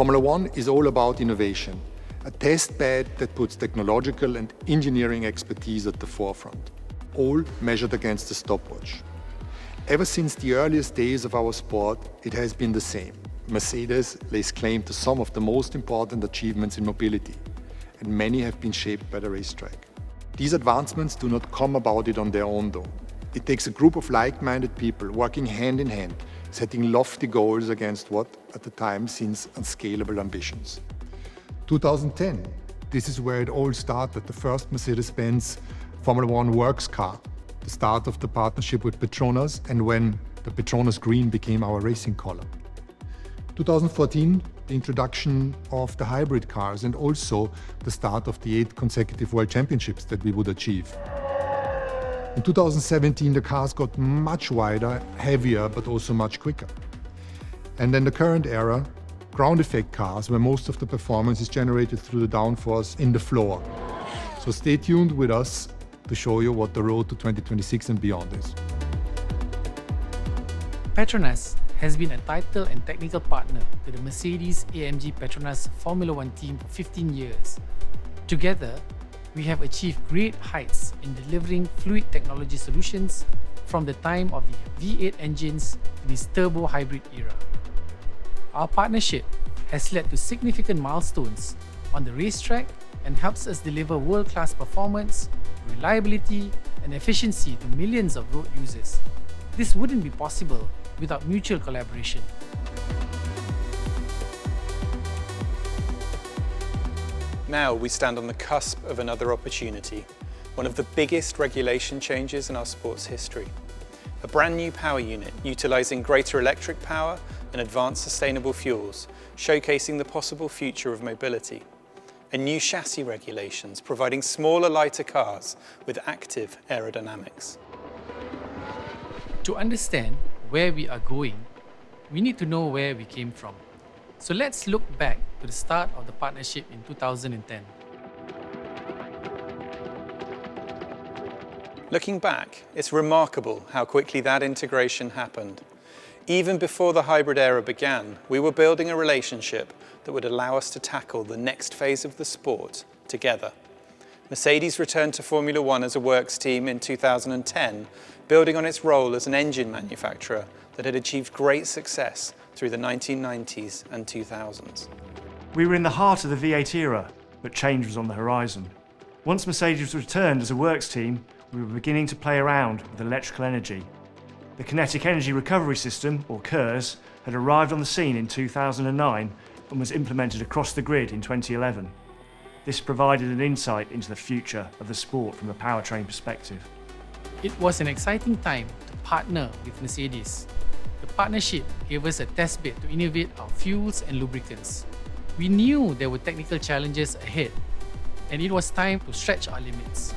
Formula One is all about innovation, a test bed that puts technological and engineering expertise at the forefront, all measured against a stopwatch. Ever since the earliest days of our sport, it has been the same. Mercedes lays claim to some of the most important achievements in mobility, and many have been shaped by the racetrack. These advancements do not come about it on their own though. It takes a group of like-minded people working hand in hand, setting lofty goals against what, at the time, seems unscalable ambitions. 2010, this is where it all started, the first Mercedes-Benz Formula One works car, the start of the partnership with PETRONAS, and when the PETRONAS green became our racing color. 2014, the introduction of the hybrid cars and also the start of the 8 consecutive World Championships that we would achieve. In 2017, the cars got much wider, heavier, but also much quicker. And then the current era, ground effect cars, where most of the performance is generated through the downforce in the floor. So stay tuned with us to show you what the road to 2026 and beyond is. PETRONAS has been a title and technical partner to the Mercedes-AMG PETRONAS Formula One team for 15 years. Together, we have achieved great heights in delivering fluid technology solutions from the time of the V8 engines to this turbo hybrid era. Our partnership has led to significant milestones on the racetrack and helps us deliver world-class performance, reliability, and efficiency to millions of road users. This wouldn't be possible without mutual collaboration. Now we stand on the cusp of another opportunity, one of the biggest regulation changes in our sport's history. A brand new power unit utilising greater electric power and advanced sustainable fuels, showcasing the possible future of mobility. And new chassis regulations providing smaller, lighter cars with active aerodynamics. To understand where we are going, we need to know where we came from. So let's look back to the start of the partnership in 2010. Looking back, it's remarkable how quickly that integration happened. Even before the hybrid era began, we were building a relationship that would allow us to tackle the next phase of the sport together. Mercedes returned to Formula One as a works team in 2010, building on its role as an engine manufacturer that had achieved great success through the 1990s and 2000s. We were in the heart of the V8 era, but change was on the horizon. Once Mercedes returned as a works team, we were beginning to play around with electrical energy. The Kinetic Energy Recovery System, or KERS, had arrived on the scene in 2009 and was implemented across the grid in 2011. This provided an insight into the future of the sport from a powertrain perspective. It was an exciting time to partner with Mercedes. The partnership gave us a test bed to innovate our fuels and lubricants. We knew there were technical challenges ahead, and it was time to stretch our limits.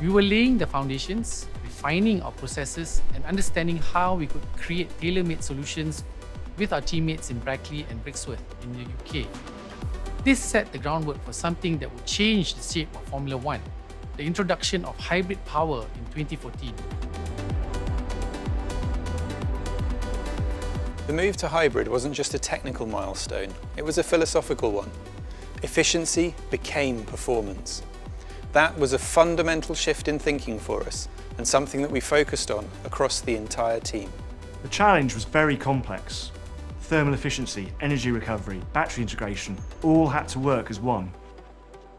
We were laying the foundations, refining our processes, and understanding how we could create tailor-made solutions with our teammates in Brackley and Brixworth in the UK. This set the groundwork for something that would change the shape of Formula One, the introduction of hybrid power in 2014. The move to hybrid wasn't just a technical milestone, it was a philosophical one. Efficiency became performance. That was a fundamental shift in thinking for us, and something that we focused on across the entire team. The challenge was very complex. Thermal efficiency, energy recovery, battery integration, all had to work as one.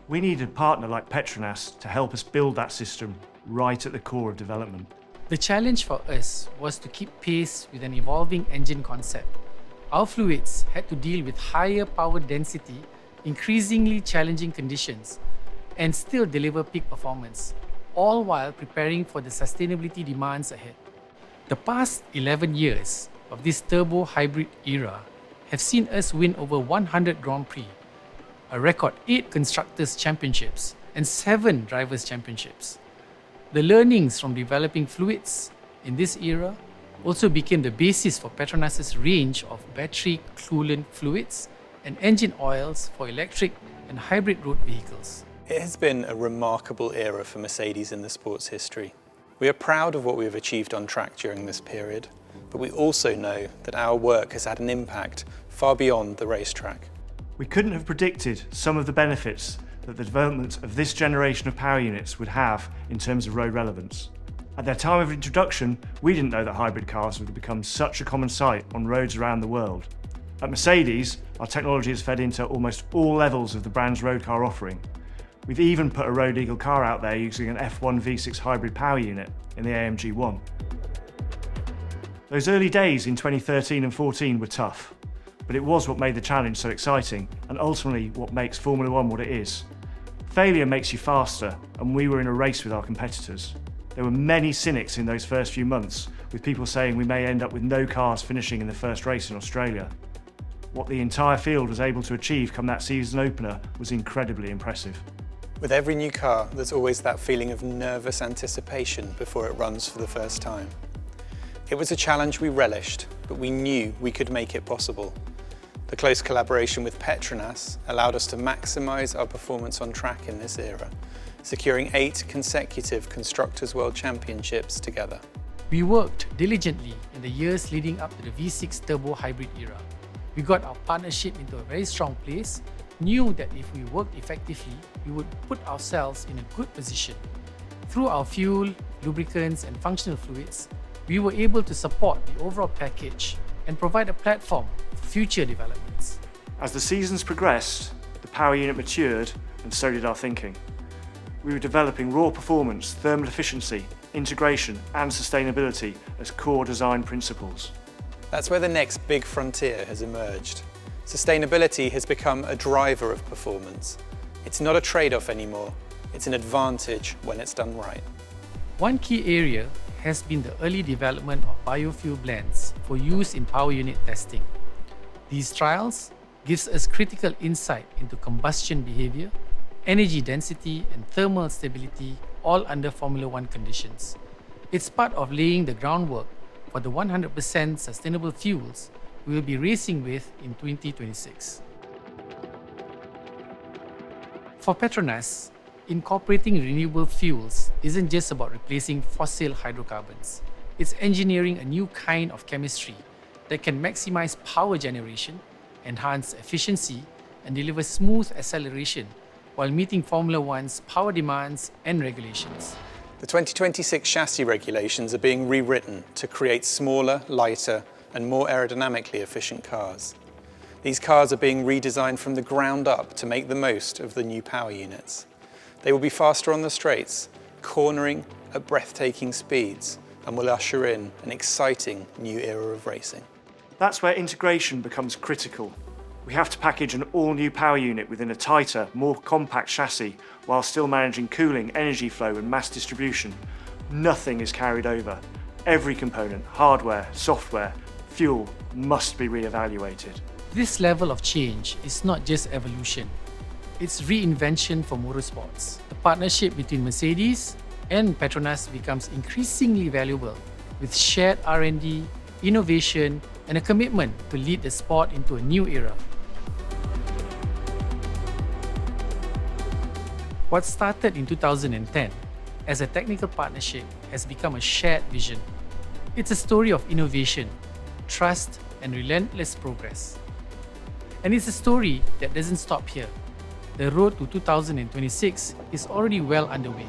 We needed a partner like PETRONAS to help us build that system right at the core of development. The challenge for us was to keep pace with an evolving engine concept. Our fluids had to deal with higher power density, increasingly challenging conditions, and still deliver peak performance, all while preparing for the sustainability demands ahead. The past 11 years of this turbo hybrid era have seen us win over 100 Grand Prix, a record 8 Constructors' Championships, and 7 Drivers' Championships. The learnings from developing fluids in this era also became the basis for PETRONAS' range of battery coolant fluids and engine oils for electric and hybrid road vehicles. It has been a remarkable era for Mercedes in the sport's history. We are proud of what we have achieved on track during this period, but we also know that our work has had an impact far beyond the racetrack. We couldn't have predicted some of the benefits that the development of this generation of power units would have in terms of road relevance. At their time of introduction, we didn't know that hybrid cars would become such a common sight on roads around the world. At Mercedes, our technology has fed into almost all levels of the brand's road car offering. We've even put a road legal car out there using an F1 V6 hybrid power unit in the AMG 1. Those early days in 2013 and 14 were tough, but it was what made the challenge so exciting and ultimately what makes Formula One what it is. Failure makes you faster, and we were in a race with our competitors. There were many cynics in those first few months, with people saying we may end up with no cars finishing in the first race in Australia. What the entire field was able to achieve come that season opener was incredibly impressive. With every new car, there's always that feeling of nervous anticipation before it runs for the first time. It was a challenge we relished, but we knew we could make it possible. The close collaboration with PETRONAS allowed us to maximise our performance on track in this era, securing 8 consecutive Constructors' World Championships together. We worked diligently in the years leading up to the V6 turbo hybrid era. We got our partnership into a very strong place, knew that if we worked effectively, we would put ourselves in a good position. Through our fuel, lubricants and functional fluids, we were able to support the overall package and provide a platform for future developments. As the seasons progressed, the power unit matured, and so did our thinking. We were developing raw performance, thermal efficiency, integration and sustainability as core design principles. That's where the next big frontier has emerged. Sustainability has become a driver of performance. It's not a trade-off anymore, it's an advantage when it's done right. One key area has been the early development of biofuel blends for use in power unit testing. These trials gives us critical insight into combustion behavior, energy density and thermal stability, all under Formula One conditions. It's part of laying the groundwork for the 100% sustainable fuels we will be racing with in 2026. For PETRONAS, incorporating renewable fuels isn't just about replacing fossil hydrocarbons. It's engineering a new kind of chemistry that can maximize power generation, enhance efficiency, and deliver smooth acceleration while meeting Formula One's power demands and regulations. The 2026 chassis regulations are being rewritten to create smaller, lighter, and more aerodynamically efficient cars. These cars are being redesigned from the ground up to make the most of the new power units. They will be faster on the straights, cornering at breathtaking speeds, and will usher in an exciting new era of racing. That's where integration becomes critical. We have to package an all-new power unit within a tighter, more compact chassis while still managing cooling, energy flow and mass distribution. Nothing is carried over. Every component, hardware, software, fuel must be re-evaluated. This level of change is not just evolution, it's reinvention for motorsports. The partnership between Mercedes and PETRONAS becomes increasingly valuable with shared R&D, innovation, and a commitment to lead the sport into a new era. What started in 2010 as a technical partnership has become a shared vision. It's a story of innovation, trust, and relentless progress. And it's a story that doesn't stop here. The road to 2026 is already well underway.